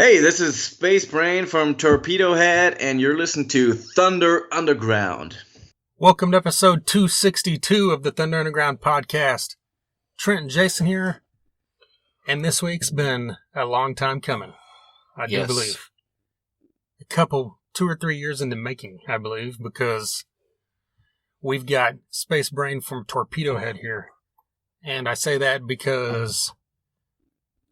Hey, this is Spacebrain from Torpedohead, and you're listening to Thunder Underground. Welcome to episode 262 of the Thunder Underground podcast. Trent and Jason here, and this week's been a long time coming, I do believe. A couple, 2 or 3 years in the making, I believe, because we've got Spacebrain from Torpedohead here. And I say that because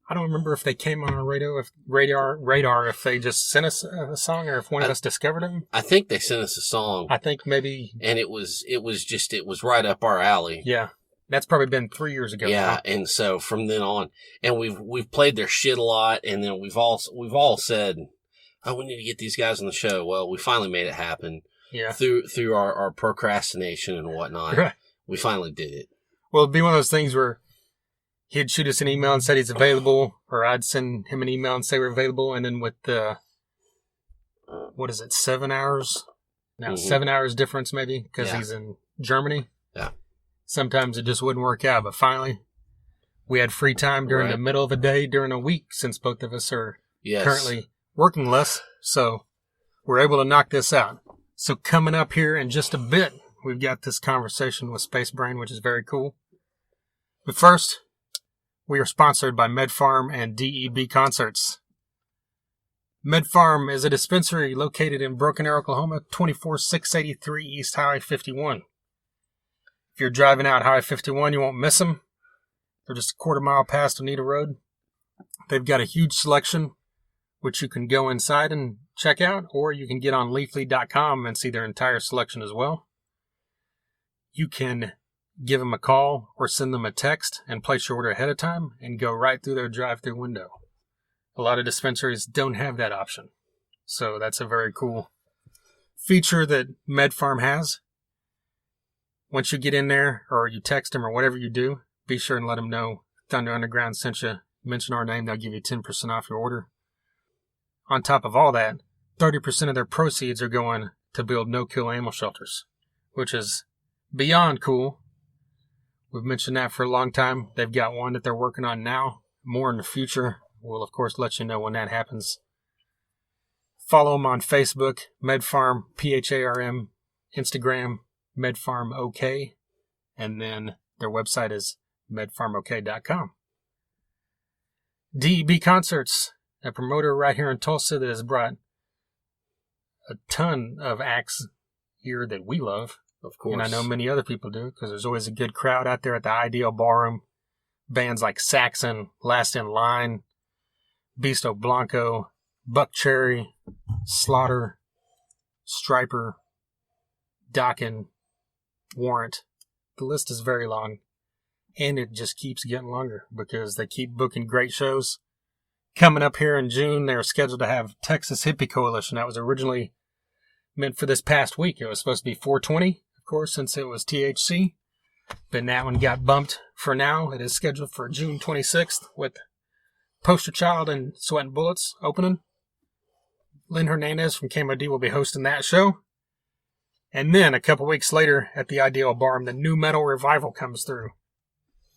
I don't remember if they came on our radar, if they just sent us a song or if one of us discovered them. I think they sent us a song. I think maybe. And it was right up our alley. Yeah. That's probably been 3 years ago. Yeah. Now. And so from then on, and we've played their shit a lot. And then we've all said, oh, we need to get these guys on the show. Well, we finally made it happen. Yeah. Through our procrastination and whatnot. Right. We finally did it. Well, it'd be one of those things where he'd shoot us an email and said he's available, or I'd send him an email and say we're available, and then with the, 7 hours? Now, 7 hours difference maybe, because he's in Germany. Yeah. Sometimes it just wouldn't work out, but finally, we had free time during the middle of a day, during a week, since both of us are currently working less, so we're able to knock this out. So coming up here in just a bit, we've got this conversation with Spacebrain, which is very cool. But first, we are sponsored by MedFarm and DEB Concerts. MedFarm is a dispensary located in Broken Arrow, Oklahoma, 24683 East Highway 51. If you're driving out Highway 51, you won't miss them. They're just a quarter mile past Oneida Road. They've got a huge selection, which you can go inside and check out, or you can get on leafly.com and see their entire selection as well. You can give them a call or send them a text and place your order ahead of time and go right through their drive-thru window. A lot of dispensaries don't have that option. So that's a very cool feature that MedFarm has. Once you get in there or you text them or whatever you do, be sure and let them know Thunder Underground sent you. Mention our name, they'll give you 10% off your order. On top of all that, 30% of their proceeds are going to build no-kill animal shelters, which is beyond cool. We've mentioned that for a long time. They've got one that they're working on now. More in the future. We'll, of course, let you know when that happens. Follow them on Facebook, MedFarm, PHARM, Instagram, MedFarmOK, and then their website is medfarmok.com. DEB Concerts, a promoter right here in Tulsa that has brought a ton of acts here that we love. Of course. And I know many other people do, because there's always a good crowd out there at the Ideal Ballroom. Bands like Saxon, Last in Line, Beasto Blanco, Buck Cherry, Slaughter, Striper, Dokken, Warrant. The list is very long, and it just keeps getting longer because they keep booking great shows. Coming up here in June, they're scheduled to have Texas Hippie Coalition. That was originally meant for this past week. It was supposed to be 420. Course, since it was THC, but that one got bumped for now. It is scheduled for June 26th with Poster Child and Sweat and Bullets opening. Lynn Hernandez from KMOD will be hosting that show. And then a couple weeks later at the Ideal Ballroom, the new metal revival comes through.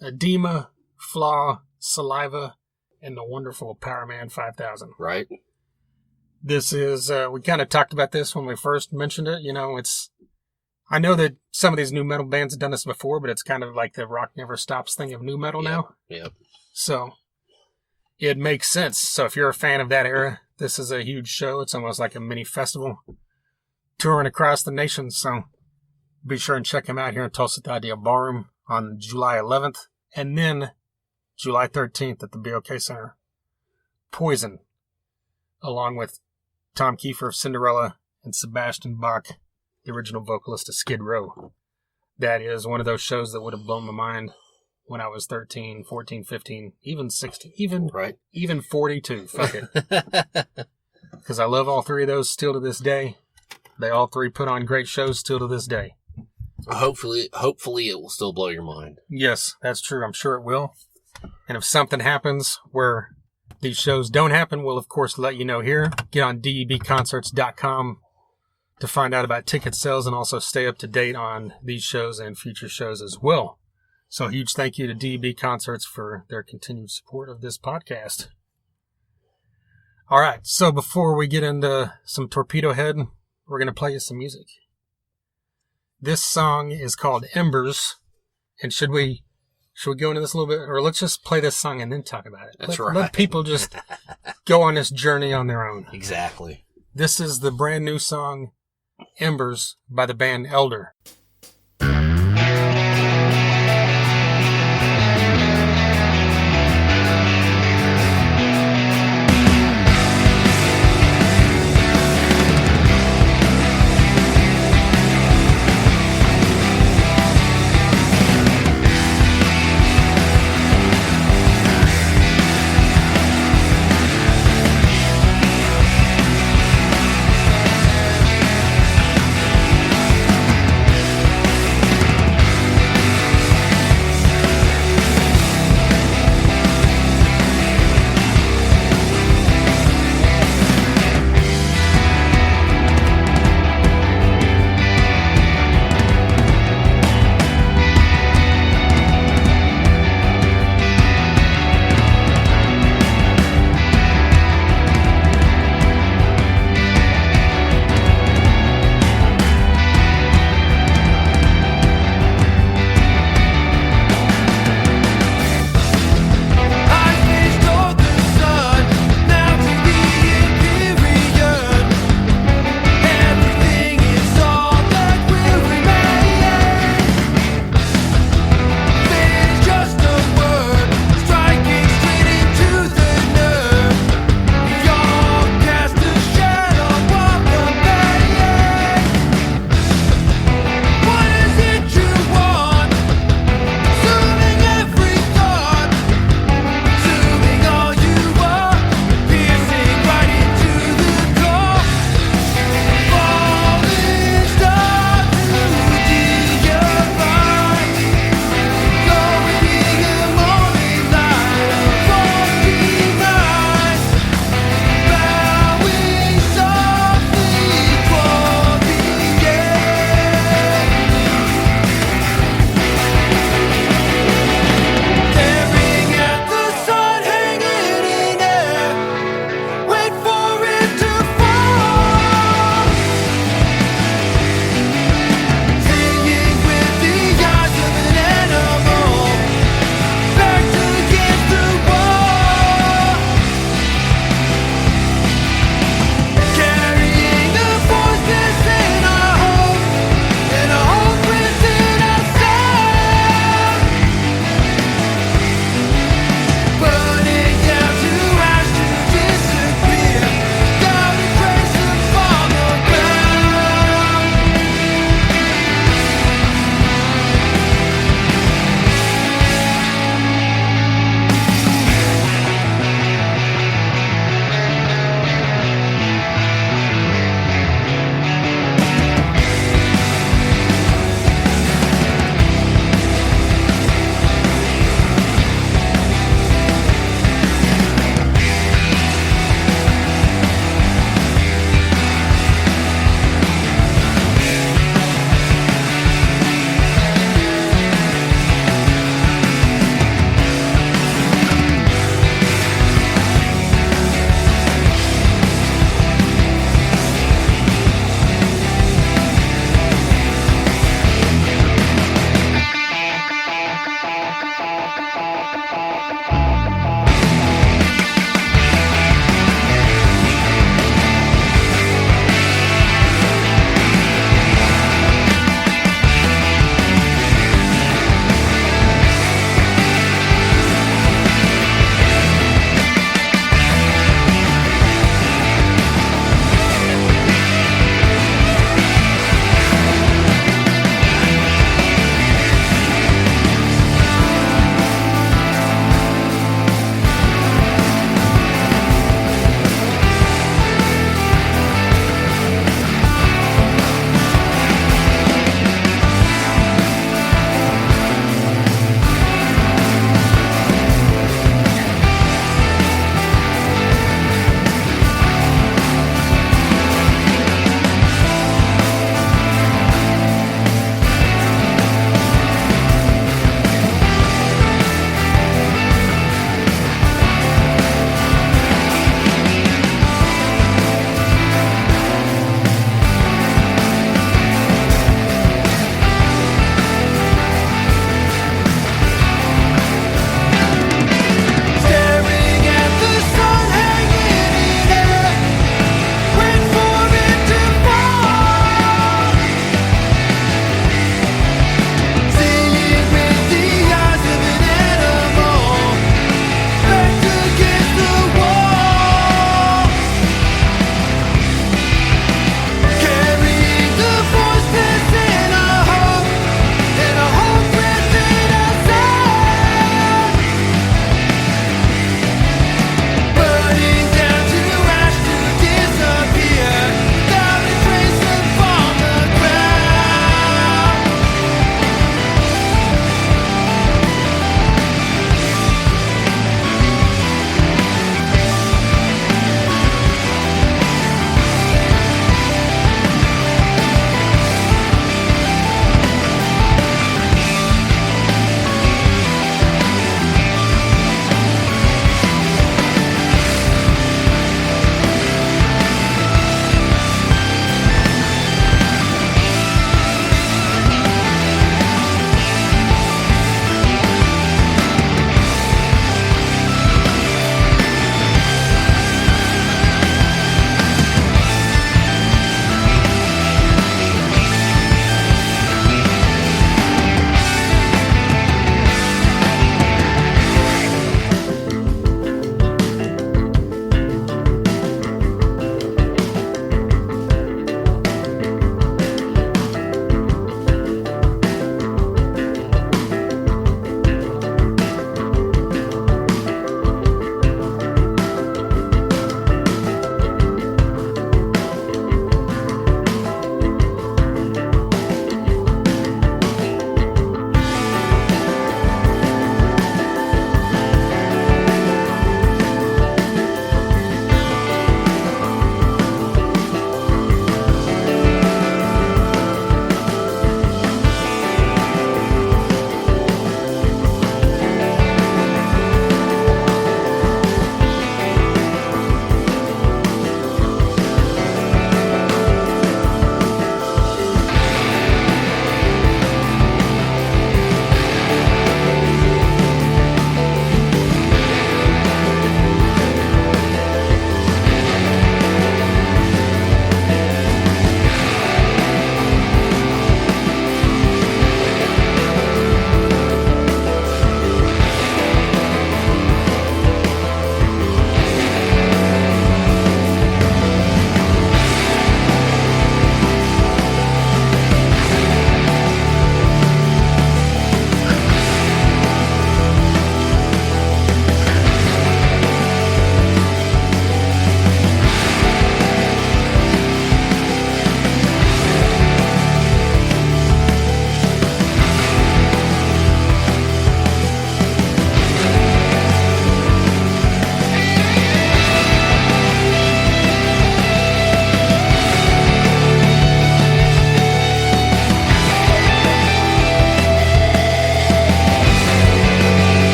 Edema, Flaw, Saliva, and the wonderful Power Man 5000. Right. This is, we kind of talked about this when we first mentioned it. You know, I know that some of these new metal bands have done this before, but it's kind of like the Rock Never Stops thing of new metal now. Yep. So it makes sense. So if you're a fan of that era, this is a huge show. It's almost like a mini festival touring across the nation. So be sure and check them out here in Tulsa at the Ideal Ballroom on July 11th and then July 13th at the BOK Center. Poison, along with Tom Kiefer of Cinderella and Sebastian Bach, the original vocalist of Skid Row. That is one of those shows that would have blown my mind when I was 13, 14, 15, even 16, even 42. Fuck it. Because I love all three of those still to this day. They all three put on great shows still to this day. Hopefully it will still blow your mind. Yes, that's true. I'm sure it will. And if something happens where these shows don't happen, we'll of course let you know here. Get on debconcerts.com to find out about ticket sales and also stay up to date on these shows and future shows as well. So a huge thank you to DEB Concerts for their continued support of this podcast. All right, so before we get into some Torpedohead, we're going to play you some music. This song is called Embers, and should we go into this a little bit, or let's just play this song and then talk about it? That's right. Let people just go on this journey on their own. Exactly. This is the brand new song, Embers, by the band Elder.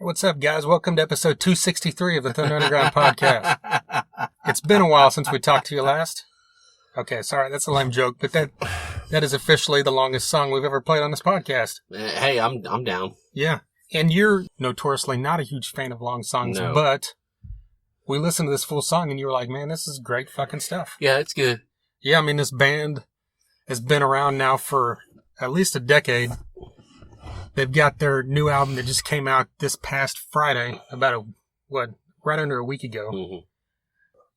what's up, guys? Welcome to episode 263 of the Thunder Underground podcast. It's been a while since we talked to you last. Okay, sorry, that's a lame joke, but that is officially the longest song we've ever played on this podcast. Hey, I'm down. Yeah, and you're notoriously not a huge fan of long songs, No. But we listened to this full song, and you were like, man, this is great fucking stuff. Yeah, it's good. Yeah, I mean, this band has been around now for at least a decade. They've got their new album that just came out this past Friday, right under a week ago. Mm-hmm.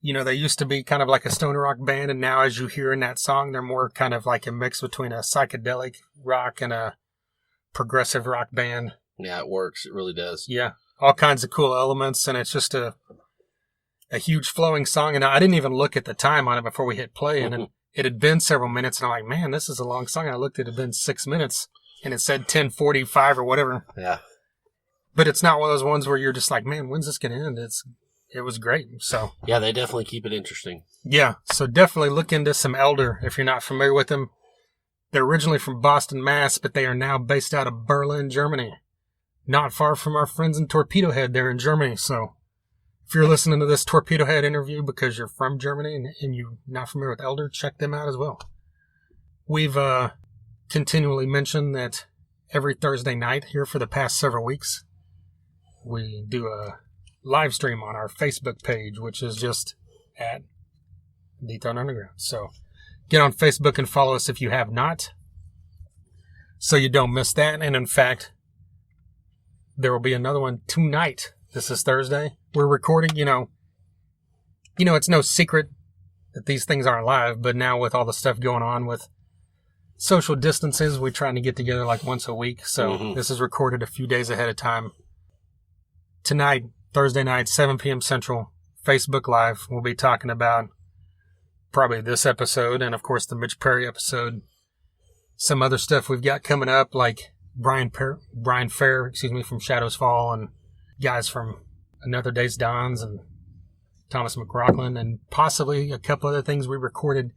You know, they used to be kind of like a stoner rock band, and now as you hear in that song, they're more kind of like a mix between a psychedelic rock and a progressive rock band. Yeah, it works. It really does. Yeah, all kinds of cool elements, and it's just a huge flowing song. And I didn't even look at the time on it before we hit play, and it had been several minutes, and I'm like, man, this is a long song. And I looked at it, had been 6 minutes. And it said 10:45 or whatever. Yeah. But it's not one of those ones where you're just like, man, when's this going to end? It was great. So Yeah, they definitely keep it interesting. yeah, so definitely look into some Elder if you're not familiar with them. They're originally from Boston, Mass, but they are now based out of Berlin, Germany. Not far from our friends in Torpedohead. They're in Germany. So if you're listening to this Torpedohead interview because you're from Germany and you're not familiar with Elder, check them out as well. We've continually mention that every Thursday night here for the past several weeks, we do a live stream on our Facebook page, which is just at The Thunder Underground. So get on Facebook and follow us if you have not, so you don't miss that. And in fact, there will be another one tonight. This is Thursday. We're recording, you know, it's no secret that these things aren't live, but now with all the stuff going on with social distances, we're trying to get together like once a week. So This is recorded a few days ahead of time. Tonight, Thursday night, 7 p.m. Central, Facebook Live. We'll be talking about probably this episode and, of course, the Mitch Perry episode. Some other stuff we've got coming up, like Brian Fair, from Shadows Fall, and guys from Another Day's Dawns and Thomas McLaughlin, and possibly a couple other things we recorded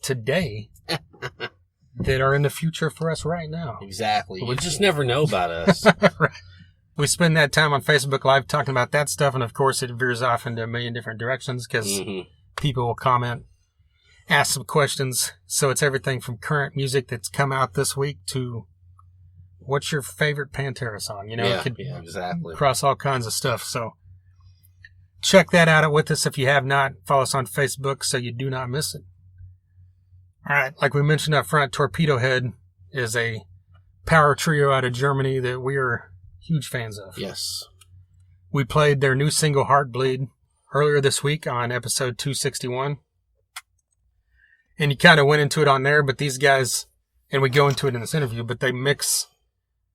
today that are in the future for us right now. Exactly. You just never know about us. Right. We spend that time on Facebook Live talking about that stuff, and of course it veers off into a million different directions because people will comment, ask some questions. So it's everything from current music that's come out this week to what's your favorite Pantera song? You know, it could exactly. Cross all kinds of stuff. So check that out with us if you have not. Follow us on Facebook so you do not miss it. All right, like we mentioned up front, Torpedohead is a power trio out of Germany that we are huge fans of. Yes. We played their new single, Heartbleed, earlier this week on episode 261. And you kind of went into it on there, but these guys, and we go into it in this interview, but they mix,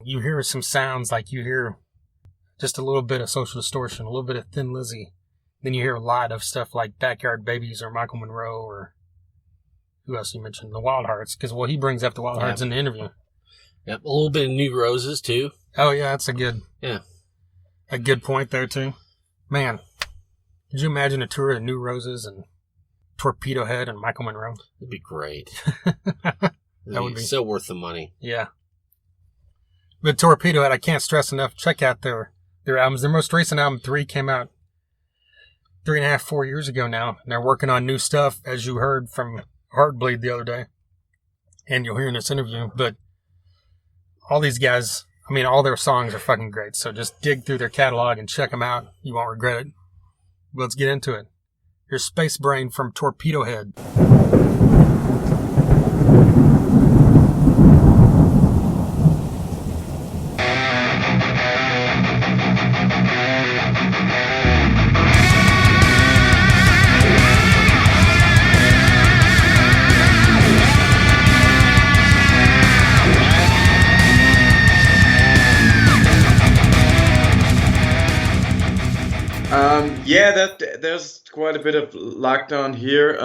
you hear some sounds like you hear just a little bit of Social Distortion, a little bit of Thin Lizzy. Then you hear a lot of stuff like Backyard Babies or Michael Monroe or who else you mentioned? The Wild Hearts, because he brings up the Wild Hearts in the interview. Yep, a little bit of New Roses too. Oh yeah, that's a good point there too. Man, could you imagine a tour of New Roses and Torpedohead and Michael Monroe? It'd be great. That would be so worth the money. Yeah. But Torpedohead, I can't stress enough. Check out their albums. Their most recent album, 3, came out 3.5, 4 years ago now. And they're working on new stuff, as you heard from Heartbleed the other day, and you'll hear in this interview. But all these guys, I mean, all their songs are fucking great. So just dig through their catalog and check them out. You won't regret it. Let's get into it. Here's Spacebrain from Torpedohead. There's quite a bit of lockdown here,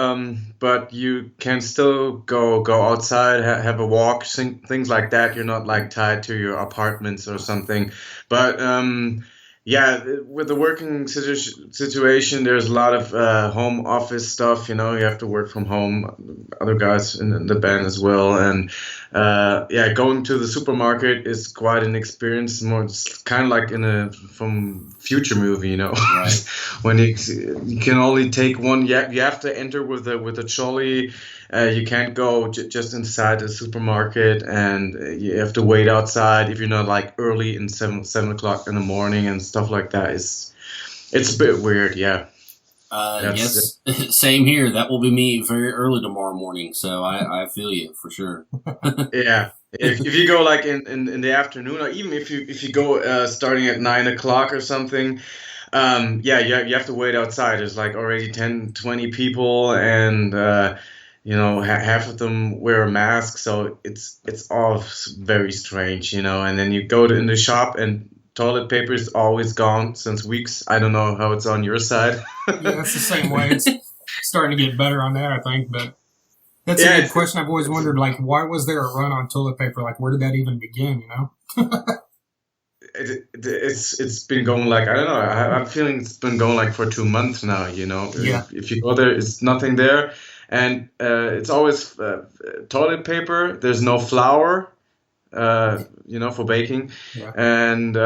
but you can still go outside, have a walk, things like that. You're not like tied to your apartments or something. But with the working situation, there's a lot of home office stuff. You know, you have to work from home. Other guys in the band as well, and yeah, going to the supermarket is quite an experience. More, it's kind of like in a from future movie, you know, Right. when you can only take one. You have to enter with a trolley. You can't go just inside the supermarket, and you have to wait outside if you're not like early in 7 o'clock in the morning and stuff like that. It's a bit weird, yeah. Yes, same here. That will be me very early tomorrow morning. So I feel you for sure. Yeah. If you go like in the afternoon, or even if you go starting at 9 o'clock or something, yeah, you have to wait outside. There's like already 10, 20 people, and you know, half of them wear a mask, so it's all very strange, you know. And then you go in the shop, and toilet paper is always gone since weeks. I don't know how it's on your side. Yeah, it's the same way. It's starting to get better on that, I think. But that's Yeah, a good question. I've always wondered, like, why was there a run on toilet paper? Like, where did that even begin? You know? it's been going like, I don't know. I'm feeling it's been going like for 2 months now. You know, Yeah. if you go there, it's nothing there, and it's always toilet paper. There's no flour, you know, for baking, Yeah. and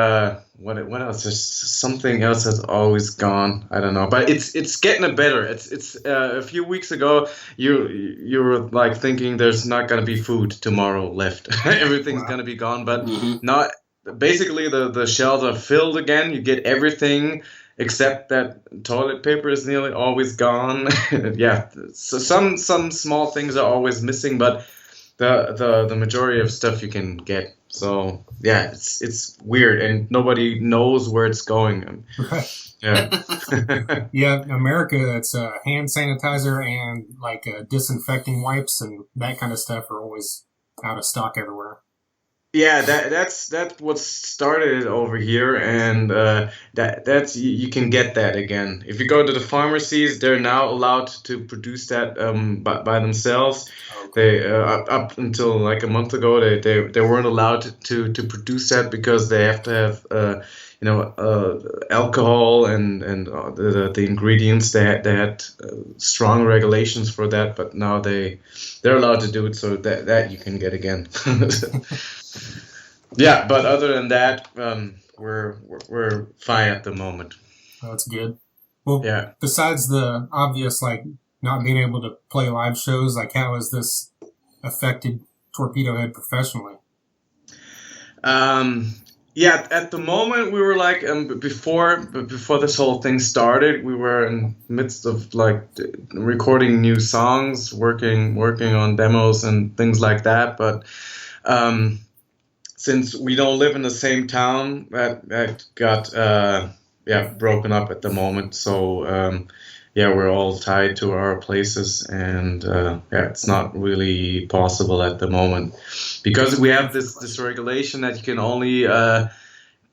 what else? There's something else that's always gone. I don't know, but it's getting better. It's a few weeks ago you were like thinking there's not gonna be food tomorrow left. Everything's Wow. gonna be gone, but Mhm. not. Basically, the shelves are filled again. You get everything except that toilet paper is nearly always gone. Yeah, so some small things are always missing, but the majority of stuff you can get. So yeah, it's weird, and nobody knows where it's going. Right. Yeah. Yeah, in America, it's hand sanitizer and like disinfecting wipes and that kind of stuff are always out of stock everywhere. Yeah, that's what started it over here, and that's you can get that again if you go to the pharmacies. They're now allowed to produce that by themselves. Okay. They up until like a month ago, they weren't allowed to produce that because they have to have you know, alcohol and the ingredients. They had strong regulations for that, but now they're allowed to do it, so that you can get again. Yeah, but other than that, we're fine at the moment. Oh, that's good. Well, Yeah. besides the obvious, like not being able to play live shows, like how has this affected Torpedohead professionally? Um, yeah, at the moment we were like before this whole thing started, we were in midst of like recording new songs, working on demos and things like that. But um, since we don't live in the same town, that got yeah, broken up at the moment. So yeah, we're all tied to our places, and yeah, it's not really possible at the moment because we have this regulation that you can only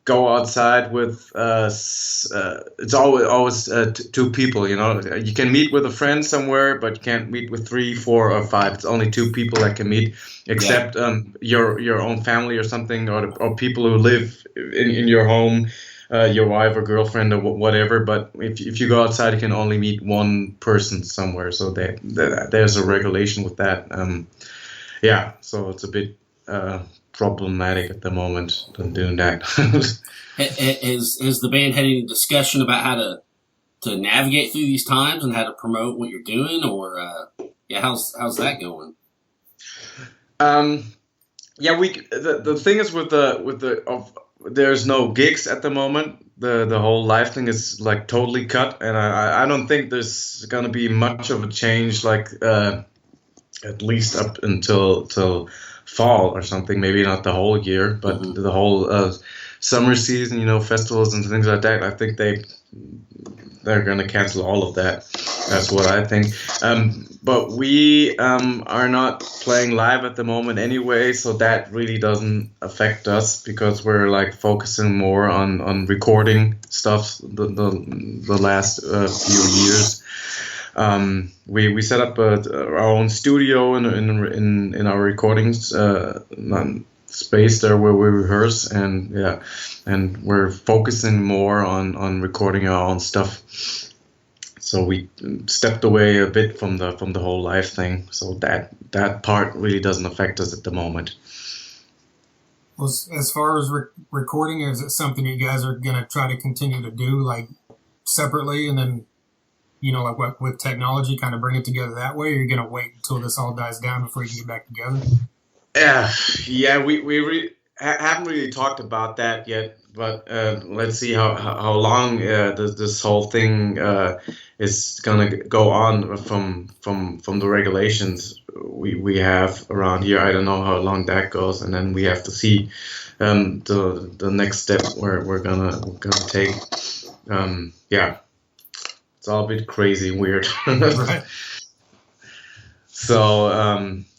go outside with it's always two people. You know, you can meet with a friend somewhere, but you can't meet with 3, 4, or 5. It's only 2 people that can meet, except your own family or something, or people who live in your home, your wife or girlfriend or whatever. But if you go outside, you can only meet one person somewhere. So there's a regulation with that. Yeah, so it's a bit problematic at the moment than doing that. Has the band had any discussion about how to navigate through these times and how to promote what you're doing, or yeah, how's that going? Yeah, the thing is with there's no gigs at the moment. The whole live thing is like totally cut, and I don't think there's gonna be much of a change, like at least up until fall or something. Maybe not the whole year, but the whole summer season. You know, festivals and things like that. I think they're gonna cancel all of that. That's what I think. But we are not playing live at the moment anyway, so that really doesn't affect us because we're like focusing more on recording stuff the last few years. We set up our own studio in our recordings space there where we rehearse, and yeah, and we're focusing more on recording our own stuff. So we stepped away a bit from the whole live thing. So that part really doesn't affect us at the moment. Well, as far as recording, is it something you guys are going to try to continue to do, like, separately, and then, like with technology, kind of bring it together that way, or you're going to wait until this all dies down before you get back together? Yeah, we haven't really talked about that yet, but let's see how long this whole thing is gonna go on from the regulations we have around here. I don't know how long that goes, and then we have to see the next step we're gonna take. Yeah, it's all a bit crazy, weird. Right. So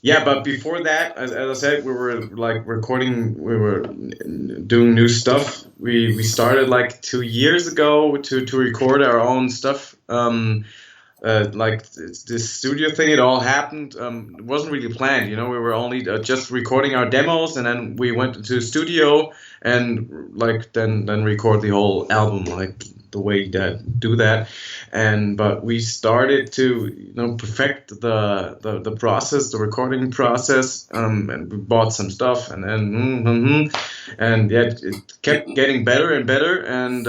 yeah, but before that, as I said, we were like recording, we were doing new stuff. We started like 2 years ago to record our own stuff. Like this studio thing, it all happened. It wasn't really planned, we were only just recording our demos, and then we went into the studio and like then record the whole album, like the way that do that. But we started to perfect the process, the recording process, and we bought some stuff, and then and yeah, it kept getting better and better, and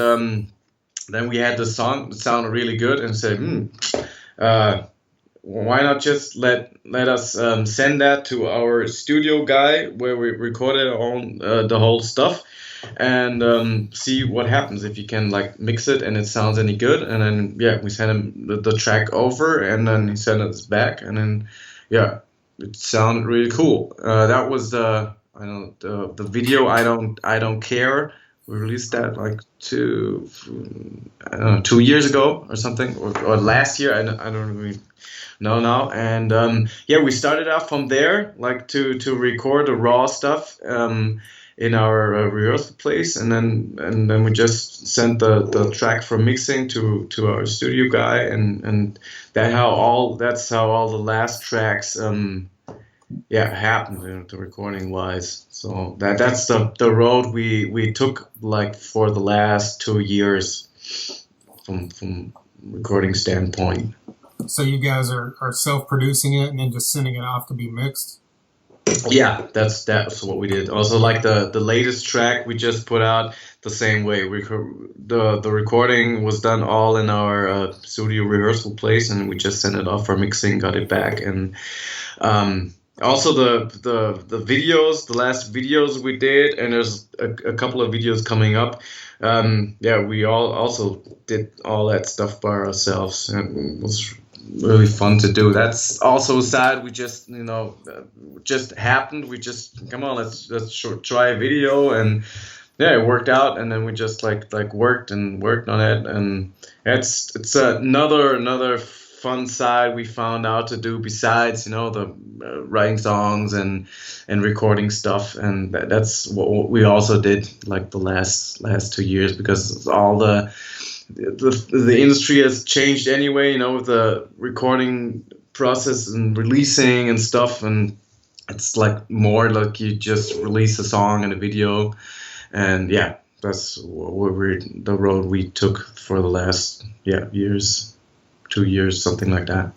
then we had the song that sounded really good, and said, why not just let us send that to our studio guy where we recorded our own the whole stuff, and see what happens if you can like mix it and it sounds any good. And then yeah, we sent him the track over, and then he sent us back, and then yeah, it sounded really cool. That was the video I don't care. We released that like 2 years ago or something, or last year. I don't really know now. And yeah, we started out from there, like to record the raw stuff in our rehearsal place, and then we just sent the track for mixing to our studio guy, and that's how all the last tracks happened, the recording wise. So that's the road we took like for the last 2 years from recording standpoint. So you guys are self-producing it and then just sending it off to be mixed? Yeah, that's what we did. Also, like the latest track we just put out, the same way. The recording was done all in our studio rehearsal place, and we just sent it off for mixing, got it back, and also the videos, the last videos we did, and there's a couple of videos coming up. Yeah, we all also did all that stuff by ourselves, and it was really fun to do. That's also sad. We just just happened. We just come on, let's try a video, and yeah, it worked out. And then we just like worked on it, and it's another fun side we found out to do besides the writing songs and recording stuff. And that's what we also did like the last 2 years, because all the industry has changed anyway, with the recording process and releasing and stuff, and it's like more like you just release a song and a video, and yeah, that's the road we took for the last years, 2 years, something like that.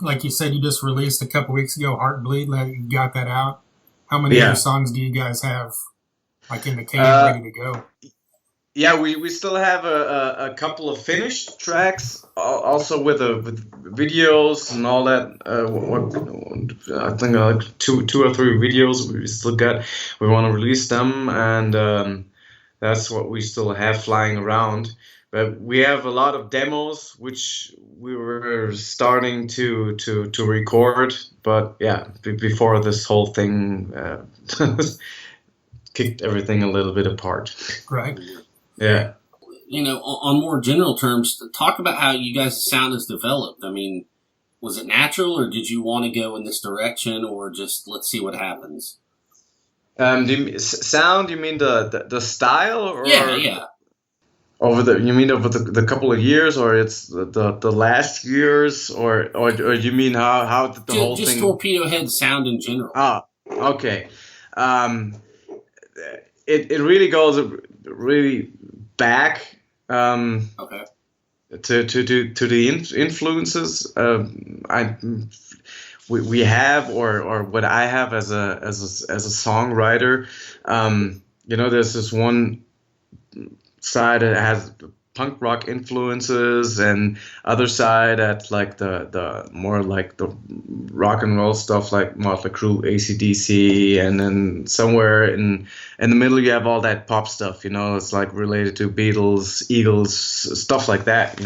Like you said, you just released a couple weeks ago, Heartbleed. You got that out. How many other songs do you guys have like in the can ready to go? Yeah, we still have a couple of finished tracks, also with videos and all that. I think like two or three videos we still got. We want to release them, and that's what we still have flying around. But we have a lot of demos which we were starting to record. But yeah, before this whole thing kicked everything a little bit apart. Right. Yeah. On more general terms, talk about how you guys' sound has developed. I mean, was it natural, or did you want to go in this direction, or just let's see what happens? Sound? You mean the style? Or yeah. You mean over the couple of years, or it's the last years, or you mean how did the whole just thing? Just Torpedohead sound in general. Ah, okay. It really goes really back. Okay. to the influences we have, or what I have as a songwriter. There's this one side that has punk rock influences, and other side at like the more like the rock and roll stuff, like Motley Crue, AC/DC, and then somewhere in the middle you have all that pop stuff. It's like related to Beatles, Eagles, stuff like that.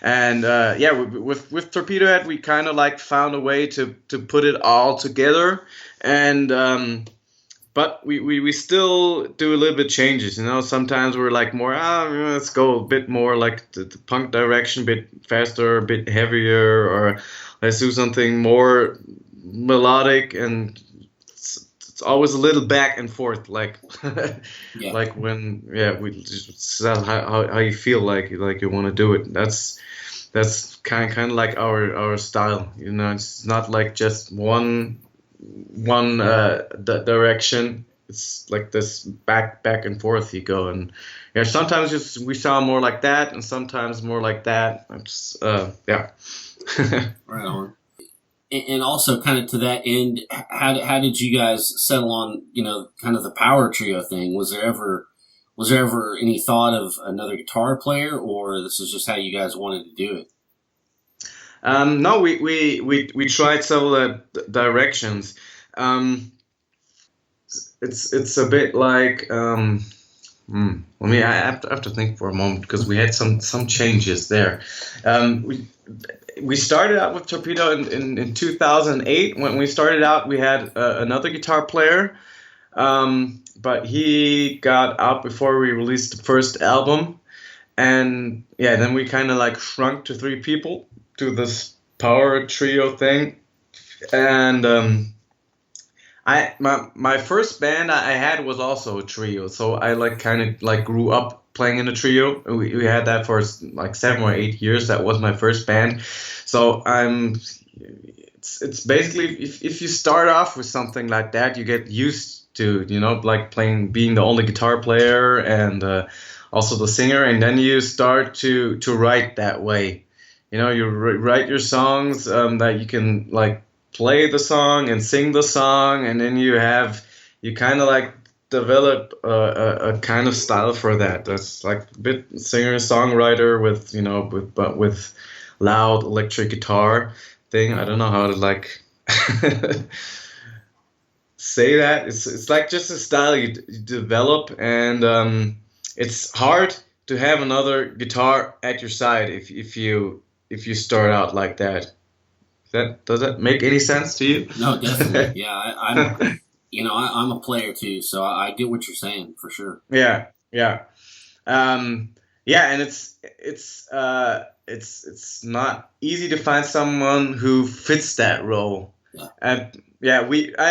And with Torpedohead, we kind of like found a way to put it all together, and but we still do a little bit changes. Sometimes we're like more, let's go a bit more like the punk direction, a bit faster, a bit heavier, or let's do something more melodic, and it's always a little back and forth, like Yeah. like when we just how you feel like you want to do it. That's kind of like our style. It's not like just one direction. It's like this back and forth you go, and sometimes we sound more like that, and sometimes more like that. It's Right on. And also, kind of to that end, how did you guys settle on kind of the power trio thing? Was there ever any thought of another guitar player, or this is just how you guys wanted to do it? No, we tried several directions. It's a bit like I have to think for a moment, because we had some changes there. We started out with Torpedo in 2008. When we started out, we had another guitar player, but he got out before we released the first album, and then we kind of like shrunk to 3 people to this power trio thing. And my first band I had was also a trio, so I like kind of like grew up playing in a trio. We had that for like 7 or 8 years. That was my first band. So it's basically, if you start off with something like that, you get used to like being the only guitar player, and also the singer, and then you start to write that way. You write your songs that you can like play the song and sing the song, and then you kind of like develop a kind of style for that. That's like a bit singer-songwriter with loud electric guitar thing. I don't know how to like say that. It's like just a style you develop, and it's hard to have another guitar at your side if you start out like that. Does that make any sense to you? No, definitely. Yeah, I'm a player too, so I get what you're saying for sure. Yeah. And it's not easy to find someone who fits that role. Yeah. And I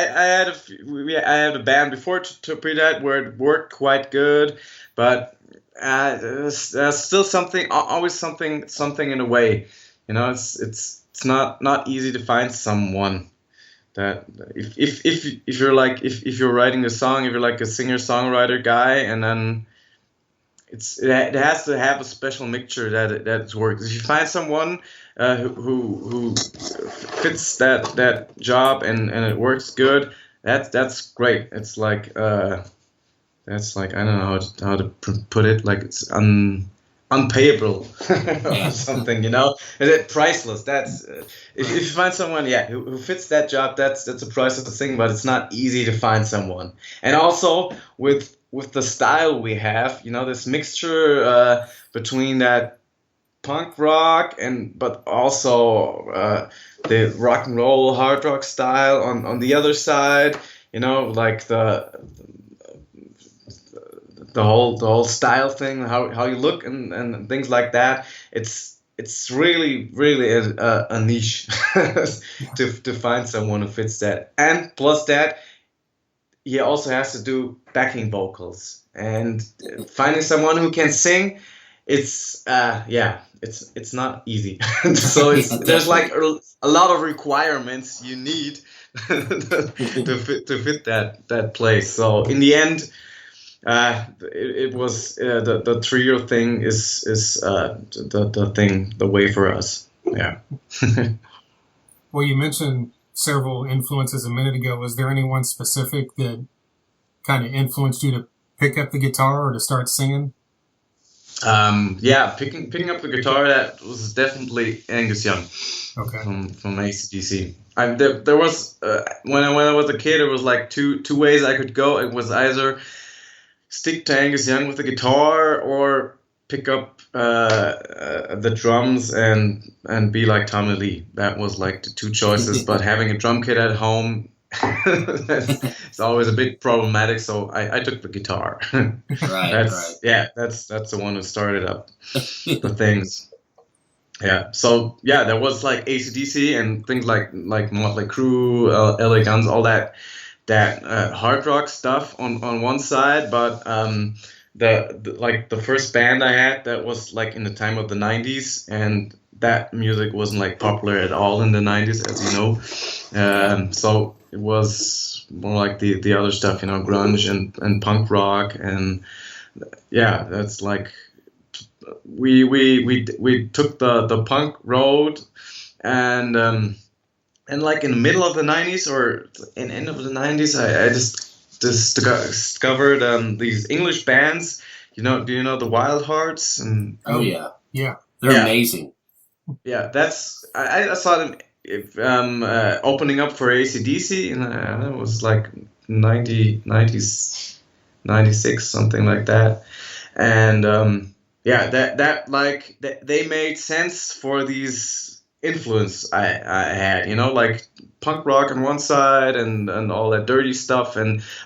had a band before Torpedohead where it worked quite good, but there's still always something in the way. It's not easy to find someone that if you're writing a song, if you're like a singer-songwriter guy, and then it has to have a special mixture that works. If you find someone who fits that job and it works good, that's great. It's like I don't know how to put it, like it's unpayable or something, It's priceless. That's if you find someone who fits that job, that's a priceless thing, but it's not easy to find someone. And also with the style we have, this mixture between that punk rock but also the rock and roll hard rock style on the other side, like the whole style thing, how you look and things like that. It's really a niche to find someone who fits that. And plus that, he also has to do backing vocals, and finding someone who can sing, it's not easy. So there's like a lot of requirements you need to fit that place. So in the end, It was the trio thing is the thing, the way for us. Yeah. Well, you mentioned several influences a minute ago. Was there anyone specific that kind of influenced you to pick up the guitar or to start singing? Yeah, picking up the guitar, that was definitely Angus Young. Okay. From AC/DC. There was when I was a kid, it was like two ways I could go. It was either stick to Angus Young with the guitar or pick up the drums and be like Tommy Lee. That was like the two choices. But having a drum kit at home, it's always a bit problematic. So I took the guitar. Right. Yeah, that's the one who started up the things. Yeah, so yeah, there was like AC/DC and things like Motley Crue, LA Guns, all that hard rock stuff on one side, but the first band I had, that was like in the time of the 90s, and that music wasn't like popular at all in the 90s, as you know. So it was more like the other stuff, grunge and punk rock, and yeah, that's like we took the punk road, and like in the middle of the 90s or in the end of the 90s, I just discovered these English bands. Do you know the Wild Hearts? And Oh yeah, Yeah. they're amazing. yeah, that's I saw them opening up for AC/DC, and it was like 96, something like that, and yeah, that they made sense for these influence I had, like punk rock on one side and all that dirty stuff,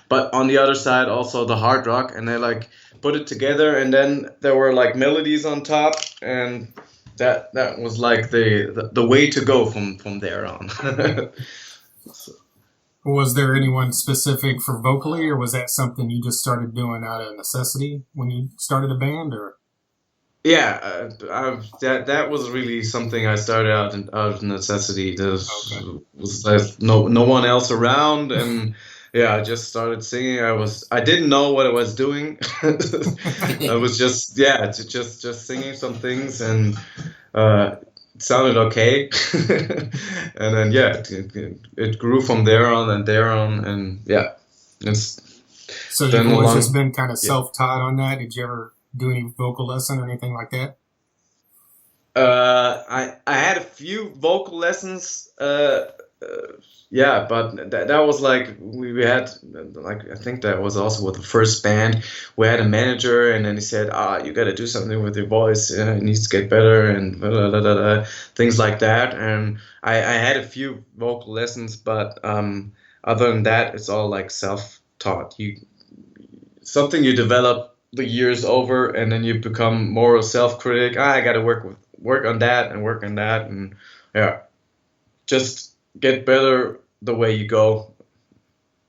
but on the other side also the hard rock, and they like put it together, and then there were like melodies on top, and that was like the way to go from there on. Was there anyone specific for vocally, or was that something you just started doing out of necessity when you started a band, or? Yeah, that was really something I started out of necessity. There was like no one else around, and yeah, I just started singing. I didn't know what I was doing. I was just just singing some things, and it sounded okay. And then yeah, it grew from there on, and yeah, it's. So you've always just been kind of self-taught on that. Did you ever do any vocal lesson or anything like that? I had a few vocal lessons. Yeah, but that was like we had like, I think that was also with the first band. We had a manager, and then he said, you got to do something with your voice. It needs to get better, and blah, blah, blah, blah, things like that. And I had a few vocal lessons, but other than that, it's all like self-taught. Something you develop the years over, and then you become more a self-critic. I got to work on that, and yeah, just get better the way you go.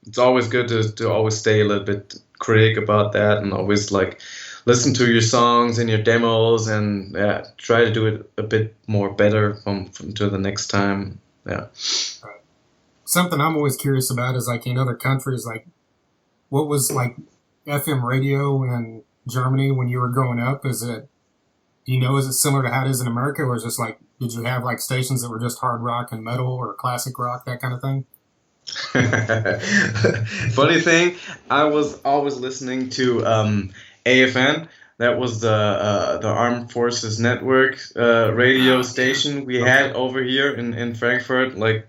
It's always good to always stay a little bit critic about that, and always like listen to your songs and your demos, and yeah, try to do it a bit more better from to the next time. Yeah. Something I'm always curious about is like in other countries, like what was like FM radio in Germany when you were growing up? Is it similar to how it is in America, or is it just like, did you have like stations that were just hard rock and metal or classic rock, that kind of thing? Funny thing, I was always listening to AFN. That was the Armed Forces Network radio station we had over here in Frankfurt. Like,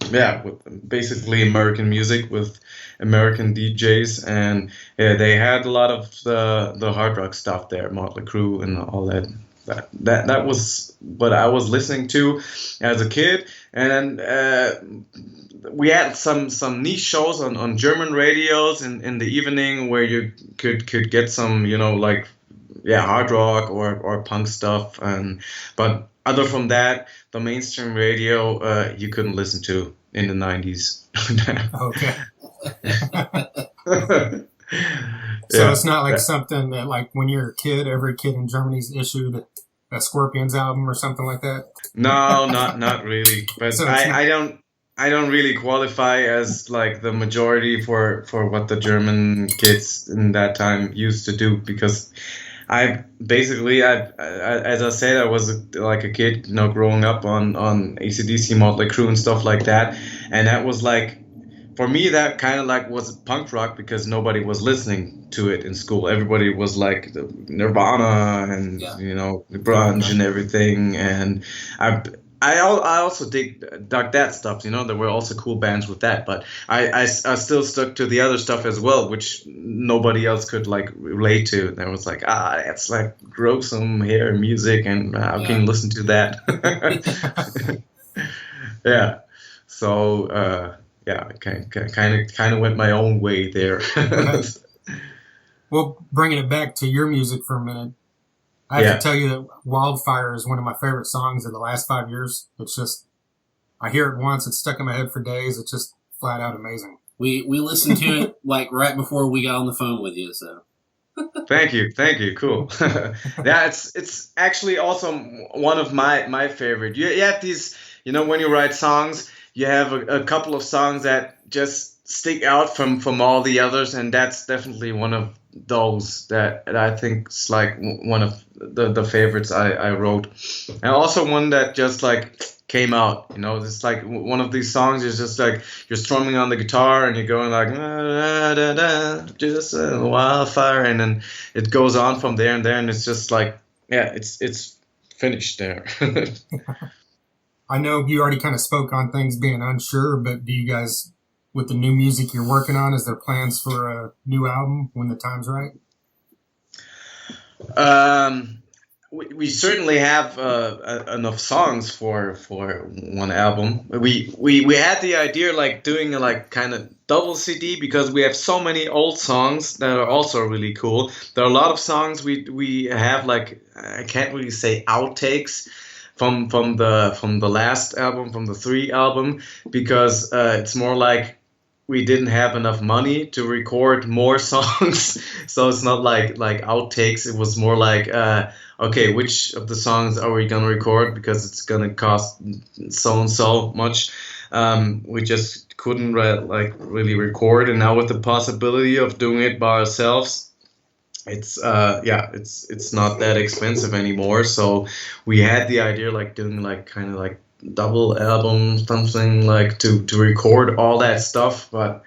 yeah, with basically American music with American DJs, and yeah, they had a lot of the hard rock stuff there, Motley Crue and all that. That was what I was listening to as a kid, and we had some niche shows on German radios in the evening where you could get some like hard rock or punk stuff, but other from that, the mainstream radio you couldn't listen to in the 90s. Okay. So it's not like something that, like, when you're a kid, every kid in Germany's issued a Scorpions album or something like that? No, not really. But so I don't. I don't really qualify as like the majority for what the German kids in that time used to do because as I said, I was like a kid, growing up on AC/DC, Motley Crue, and stuff like that, and that was like, for me, that kind of like was punk rock because nobody was listening to it in school. Everybody was like the Nirvana and Yeah. grunge and everything, and I. I also dug that stuff, there were also cool bands with that, but I still stuck to the other stuff as well, which nobody else could like relate to. And I was like, it's like gruesome hair music, and how can you listen to that? Yeah. So, yeah, I kind of went my own way there. Okay. Well, bringing it back to your music for a minute, I have Yeah. to tell you that Wildfire is one of my favorite songs of the last 5 years. It's just, I hear it once, it's stuck in my head for days. It's just flat out amazing. We listened to it like right before we got on the phone with you. So Thank you, cool. Yeah, it's actually also one of my favorite. You have these, when you write songs, you have a couple of songs that just stick out from all the others, and that's definitely one of those that I think is like one of the favorites I wrote, and also one that just like came out. It's like one of these songs is just like you're strumming on the guitar and you're going like "Da, da, da, just a wildfire," and then it goes on from there and there, and it's just like, yeah, it's finished there. I know you already kind of spoke on things being unsure, but do you guys, with the new music you're working on, is there plans for a new album when the time's right? um, we certainly have enough songs for one album. We had the idea like doing a like kind of double CD because we have so many old songs that are also really cool. There are a lot of songs we have like, I can't really say outtakes from the last album, from the 3 album, because it's more like we didn't have enough money to record more songs. So it's not like outtakes. It was more like, okay, which of the songs are we gonna record because it's gonna cost so and so much. We just couldn't really record, and now with the possibility of doing it by ourselves, it's not that expensive anymore. So we had the idea like doing like kind of like double album, something like to record all that stuff, but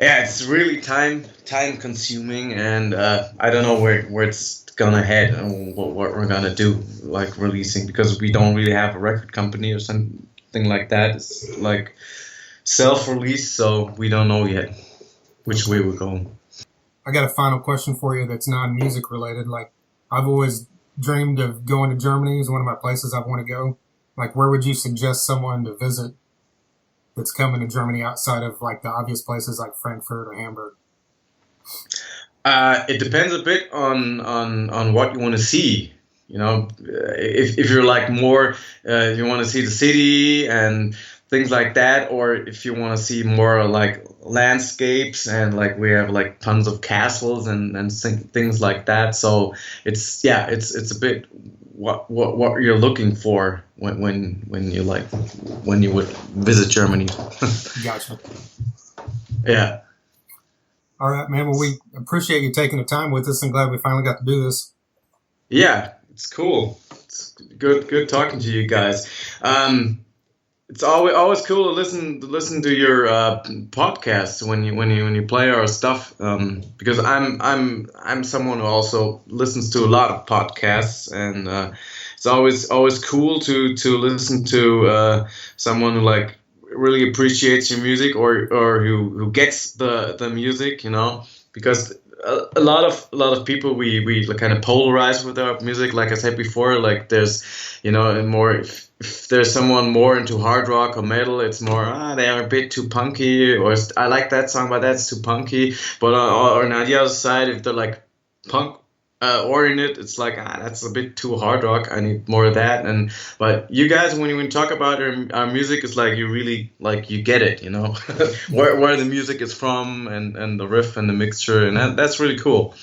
yeah, it's really time consuming, and I don't know where it's gonna head and what we're gonna do, like releasing, because we don't really have a record company or something like that. It's like self-release, so we don't know yet which way we're going. I got a final question for you that's non-music related. Like, I've always dreamed of going to Germany. Is one of my places I want to go. Like, where would you suggest someone to visit that's coming to Germany outside of like the obvious places like Frankfurt or Hamburg? It depends a bit on what you want to see. If you're like more, you want to see the city and things like that, or if you want to see more like landscapes, and like we have like tons of castles and things like that. So it's a bit what you're looking for when you would visit Germany. Gotcha. Yeah. All right, man. Well, we appreciate you taking the time with us, and glad we finally got to do this. Yeah, it's cool. It's good talking to you guys. It's always cool to listen to your podcast when you play our stuff, because I'm someone who also listens to a lot of podcasts, and it's always cool to listen to someone who like really appreciates your music, or who gets the music, because a lot of people we kind of polarize with our music. Like I said before, like there's more, if there's someone more into hard rock or metal, it's more they are a bit too punky, or I like that song but that's too punky. But or on the other side, if they're like punk oriented, it's like that's a bit too hard rock, I need more of that. But you guys, when you talk about our music, it's like you really like you get it, where the music is from, and the riff and the mixture, and that's really cool.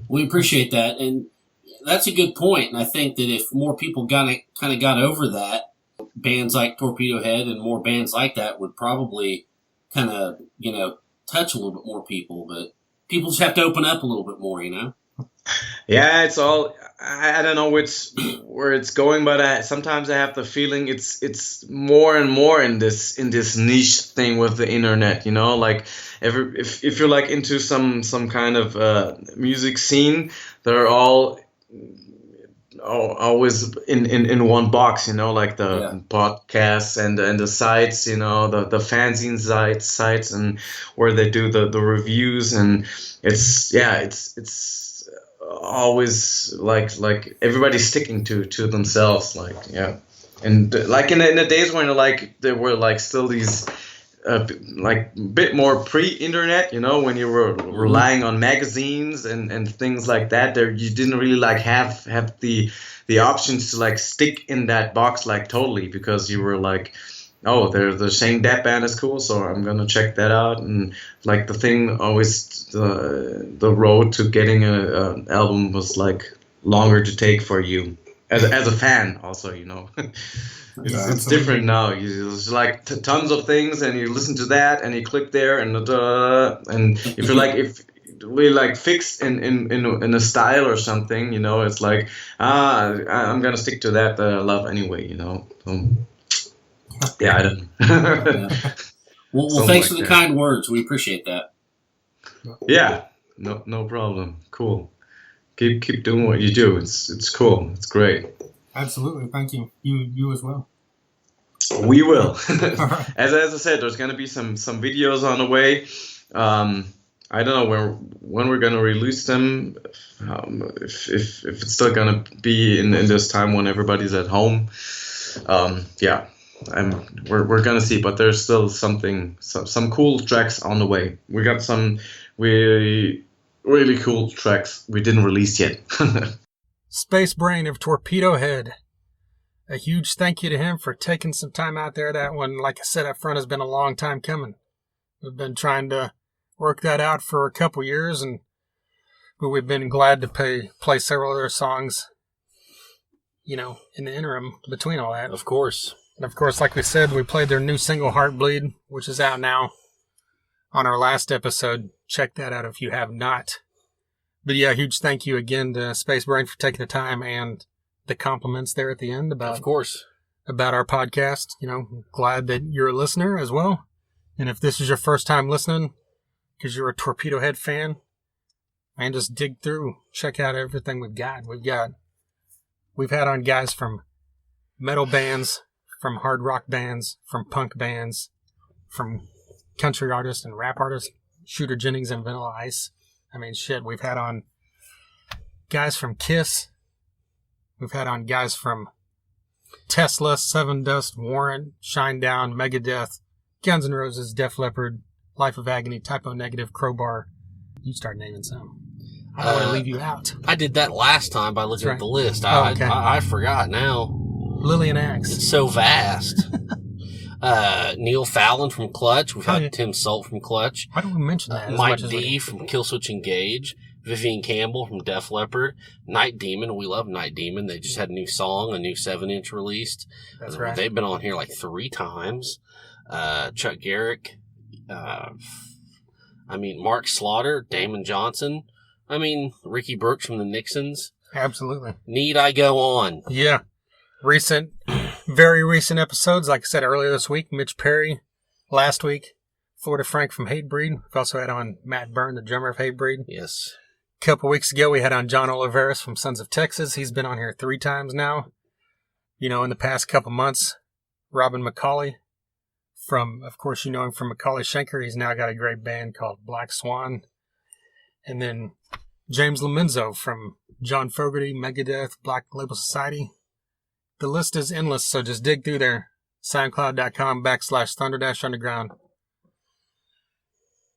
we appreciate that, and that's a good point. And I think that if more people got over that, bands like Torpedohead and more bands like that would probably kind of, touch a little bit more people, but people just have to open up a little bit more, Yeah, it's all I don't know where it's going, but sometimes I have the feeling it's more and more in this niche thing with the internet, like if you're like into some kind of music scene, they're all always in one box, like the podcasts and the sites, the fanzine sites and where they do the reviews, and it's always like everybody's sticking to themselves, and like in the days when like there were like still these like bit more pre-internet, when you were relying on magazines and things like that, there you didn't really like have the options to like stick in that box like totally, because you were like, oh, they're saying that band is cool, so I'm gonna check that out. And like the thing always, the road to getting a album was like longer to take for you as a fan also, It's different now. There's like tons of things, and you listen to that, and you click there, and if you're like if really like fixed in a style or something, it's like I'm gonna stick to that I love anyway, yeah, I don't know. Well, thanks for the kind words. We appreciate that. Yeah, no problem. Cool. Keep doing what you do. It's cool. It's great. Absolutely. Thank you. You as well. We will. As I said, there's gonna be some videos on the way. I don't know when we're gonna release them. If it's still gonna be in this time when everybody's at home. Yeah. We're gonna see, but there's still some cool tracks on the way. We got some really cool tracks we didn't release yet. Spacebrain of Torpedohead. A huge thank you to him for taking some time out there. That one, like I said up front, has been a long time coming. We've been trying to work that out for a couple years, but we've been glad to play several other songs, in the interim between all that. Of course. And of course, like we said, we played their new single, Heartbleed, which is out now on our last episode. Check that out if you have not. But yeah, huge thank you again to Spacebrain for taking the time and the compliments there at the end about our podcast. Glad that you're a listener as well. And if this is your first time listening because you're a Torpedohead fan, man, just dig through, check out everything we've got. We've had on guys from metal bands, from hard rock bands, from punk bands, from country artists and rap artists, Shooter Jennings and Vanilla Ice. I mean, shit, we've had on guys from Kiss. We've had on guys from Tesla, Seven Dust, Warrant, Shinedown, Megadeth, Guns N' Roses, Def Leppard, Life of Agony, Typo Negative, Crowbar. You start naming some. I don't want to leave you out. I did that last time by looking at the list. I forgot now. Lillian Axe. It's so vast. Neil Fallon from Clutch. We've had Tim Salt from Clutch. Why don't we mention that? Mike D from Killswitch Engage. Vivian Campbell from Def Leppard. Night Demon. We love Night Demon. They just had a new song, a new 7-inch released. That's right. They've been on here like 3 times. Chuck Garrick. Mark Slaughter. Damon Johnson. Ricky Brooks from the Nixons. Absolutely. Need I go on? Yeah. Very recent episodes. Like I said earlier this week, Mitch Perry. Last week, Florida Frank from Hatebreed. We've also had on Matt Byrne, the drummer of Hatebreed. Yes. A couple weeks ago, we had on John Oliveris from Sons of Texas. He's been on here 3 times now. In the past couple months, Robin McCauley from, of course, you know him from Macaulay Schenker. He's now got a great band called Black Swan. And then James Lomenzo from John Fogerty, Megadeth, Black Label Society. The list is endless, so just dig through there. SoundCloud.com/Thunder-Underground.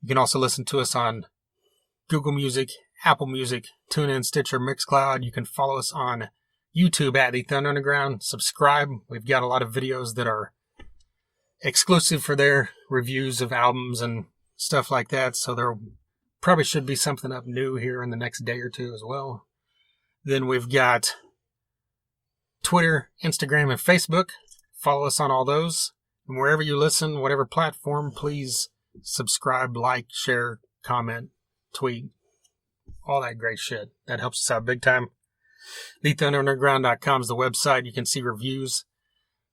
You can also listen to us on Google Music, Apple Music, TuneIn, Stitcher, Mixcloud. You can follow us on YouTube at The Thunder Underground. Subscribe. We've got a lot of videos that are exclusive for their reviews of albums and stuff like that, so there probably should be something up new here in the next day or two as well. Then we've got Twitter, Instagram, and Facebook. Follow us on all those. And wherever you listen, whatever platform, please subscribe, like, share, comment, tweet, all that great shit. That helps us out big time. TheThunderUnderground.com is the website. You can see reviews.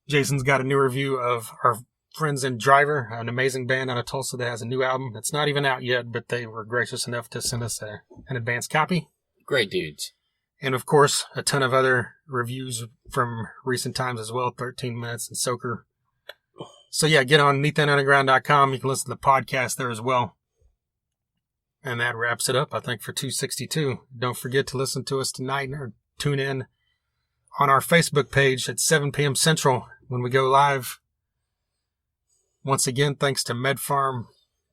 Jason's got a new review of our friends in Driver, an amazing band out of Tulsa that has a new album. It's not even out yet, but they were gracious enough to send us an advanced copy. Great dudes. And of course, a ton of other reviews from recent times as well, 13 Minutes and Soaker. So yeah, get on NeathAndUnderground.com. You can listen to the podcast there as well. And that wraps it up, I think, for 262. Don't forget to listen to us tonight or tune in on our Facebook page at 7 p.m. Central when we go live. Once again, thanks to MedFarm,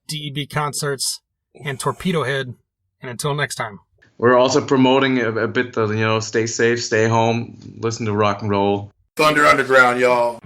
DEB Concerts, and Torpedohead. And until next time. We're also promoting a bit the, stay safe, stay home, listen to rock and roll. Thunder Underground, y'all.